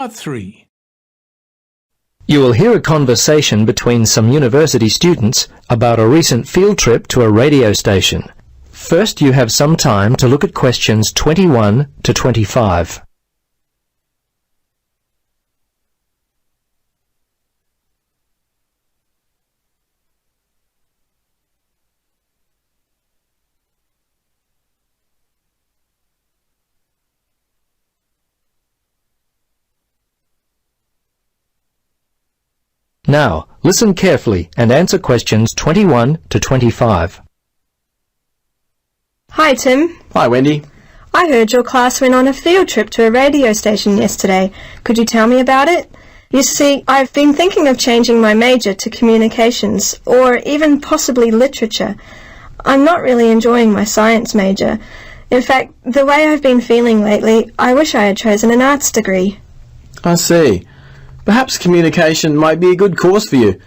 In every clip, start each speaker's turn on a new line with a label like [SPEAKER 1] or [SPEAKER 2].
[SPEAKER 1] Part 3.
[SPEAKER 2] You will hear a conversation between some university students about a recent field trip to a radio station. First, you have some time to look at questions 21 to 25. Now, listen carefully and answer questions 21 to 25.
[SPEAKER 3] Hi, Tim.
[SPEAKER 4] Hi, Wendy.
[SPEAKER 3] I heard your class went on a field trip to a radio station yesterday. Could you tell me about it? You see, I've been thinking of changing my major to communications, or even possibly literature. I'm not really enjoying my science major. In fact, the way I've been feeling lately, I wish I had chosen an arts degree.
[SPEAKER 4] I see. Perhaps communication might be a good course for you.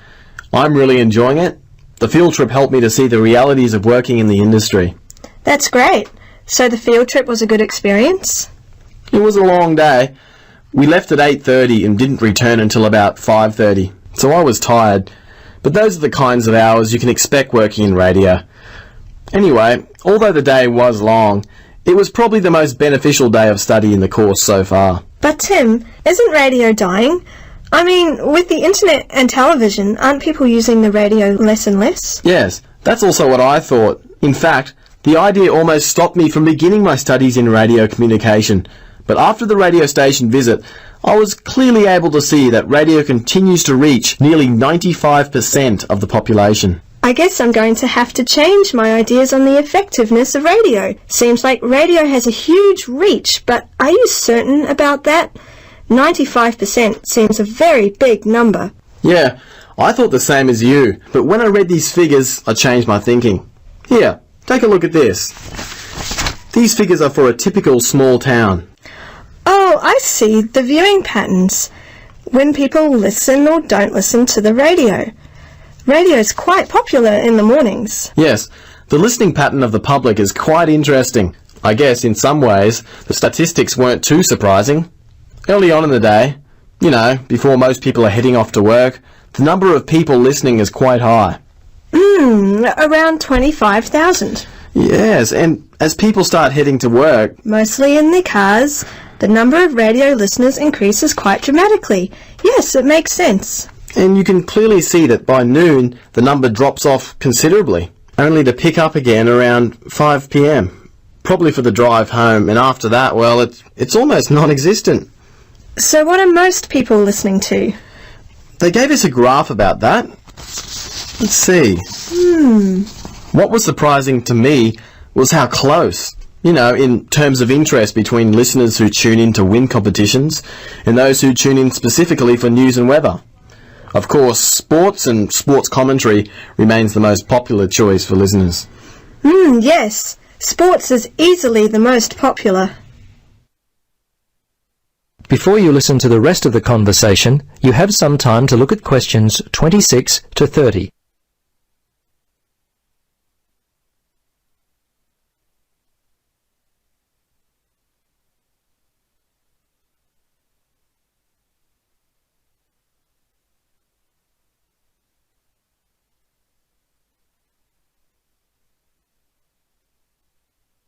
[SPEAKER 4] I'm really enjoying it. The field trip helped me to see the realities of working in the industry.
[SPEAKER 3] That's great. So the field trip was a good experience?
[SPEAKER 4] It was a long day. We left at 8:30 and didn't return until about 5:30, so I was tired. But those are the kinds of hours you can expect working in radio. Anyway, although the day was long, it was probably the most beneficial day of study in the course so far.
[SPEAKER 3] But Tim, isn't radio dying? I mean, with the internet and television, aren't people using the radio less and less?
[SPEAKER 4] Yes, that's also what I thought. In fact, the idea almost stopped me from beginning my studies in radio communication. But after the radio station visit, I was clearly able to see that radio continues to reach nearly 95% of the population.
[SPEAKER 3] I guess I'm going to have to change my ideas on the effectiveness of radio. Seems like radio has a huge reach, but are you certain about that? 95% seems a very big number.
[SPEAKER 4] Yeah, I thought the same as you, but when I read these figures, I changed my thinking. Here, take a look at this. These figures are for a typical small town.
[SPEAKER 3] Oh, I see the viewing patterns. When people listen or don't listen to the radio. Radio is quite popular in the mornings.
[SPEAKER 4] Yes, the listening pattern of the public is quite interesting. I guess in some ways the statistics weren't too surprising. Early on in the day, you know, before most people are heading off to work, the number of people listening is quite high.
[SPEAKER 3] Around 25,000.
[SPEAKER 4] Yes, and as people start heading to work,
[SPEAKER 3] mostly in their cars, the number of radio listeners increases quite dramatically. Yes, it makes sense.
[SPEAKER 4] And you can clearly see that by noon the number drops off considerably, only to pick up again around 5 p.m. Probably for the drive home, and after that, well, it's almost non-existent.
[SPEAKER 3] So what are most people listening to?
[SPEAKER 4] They gave us a graph about that. Let's see. What was surprising to me was how close, you know, in terms of interest between listeners who tune in to win competitions and those who tune in specifically for news and weather. Of course, sports and sports commentary remains the most popular choice for listeners.
[SPEAKER 3] Yes. Sports is easily the most popular.
[SPEAKER 2] Before you listen to the rest of the conversation, you have some time to look at questions 26 to 30.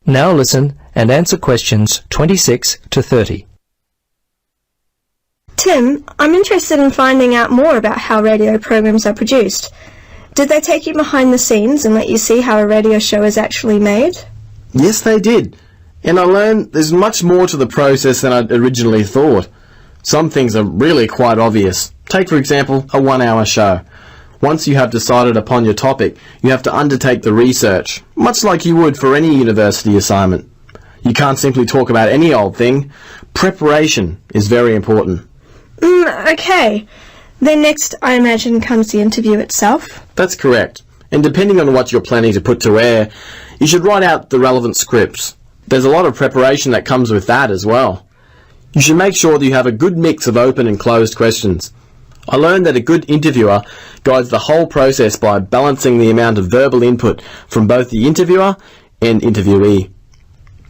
[SPEAKER 2] Now listen and answer questions 26 to 30.
[SPEAKER 3] Tim, I'm interested in finding out more about how radio programs are produced. Did they take you behind the scenes and let you see how a radio show is actually made?
[SPEAKER 4] Yes, they did. And I learned there's much more to the process than I'd originally thought. Some things are really quite obvious. Take, for example, a 1-hour show. Once you have decided upon your topic, you have to undertake the research, much like you would for any university assignment. You can't simply talk about any old thing. Preparation is very important.
[SPEAKER 3] Okay. Then next, I imagine, comes the interview itself?
[SPEAKER 4] That's correct. And depending on what you're planning to put to air, you should write out the relevant scripts. There's a lot of preparation that comes with that as well. You should make sure that you have a good mix of open and closed questions. I learned that a good interviewer guides the whole process by balancing the amount of verbal input from both the interviewer and interviewee.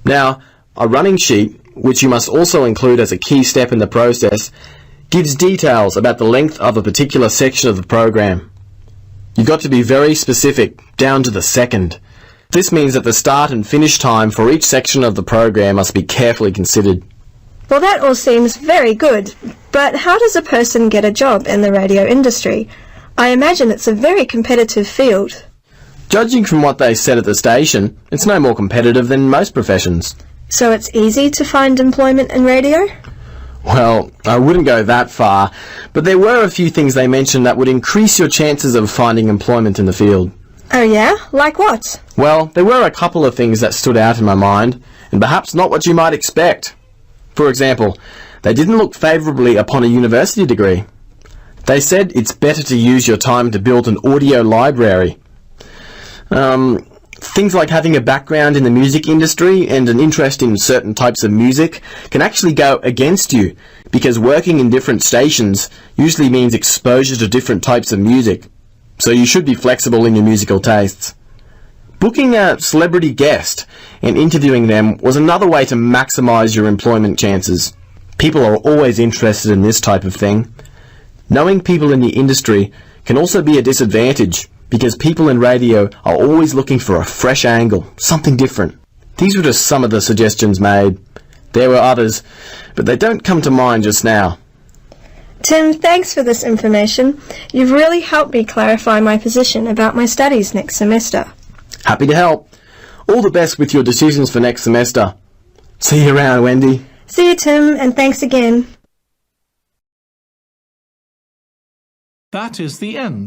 [SPEAKER 4] Now, a running sheet which you must also include as a key step in the process, gives details about the length of a particular section of the program. You've got to be very specific, down to the second. This means that the start and finish time for each section of the program must be carefully considered.
[SPEAKER 3] Well, that all seems very good, but how does a person get a job in the radio industry? I imagine it's a very competitive field.
[SPEAKER 4] Judging from what they said at the station, it's no more competitive than most professions.
[SPEAKER 3] So it's easy to find employment in radio?
[SPEAKER 4] Well, I wouldn't go that far, but there were a few things they mentioned that would increase your chances of finding employment in the field.
[SPEAKER 3] Oh yeah? Like what?
[SPEAKER 4] Well, there were a couple of things that stood out in my mind, and perhaps not what you might expect. For example, they didn't look favourably upon a university degree. They said it's better to use your time to build an audio library. Things like having a background in the music industry and an interest in certain types of music can actually go against you, because working in different stations usually means exposure to different types of music, so you should be flexible in your musical tastes. Booking a celebrity guest and interviewing them was another way to maximise your employment chances. People are always interested in this type of thing. Knowing people in the industry can also be a disadvantage, because people in radio are always looking for a fresh angle, something different. These were just some of the suggestions made. There were others, but they don't come to mind just now.
[SPEAKER 3] Tim, thanks for this information. You've really helped me clarify my position about my studies next semester.
[SPEAKER 4] Happy to help. All the best with your decisions for next semester. See you around, Wendy.
[SPEAKER 3] See you, Tim, and thanks again.
[SPEAKER 1] That is the end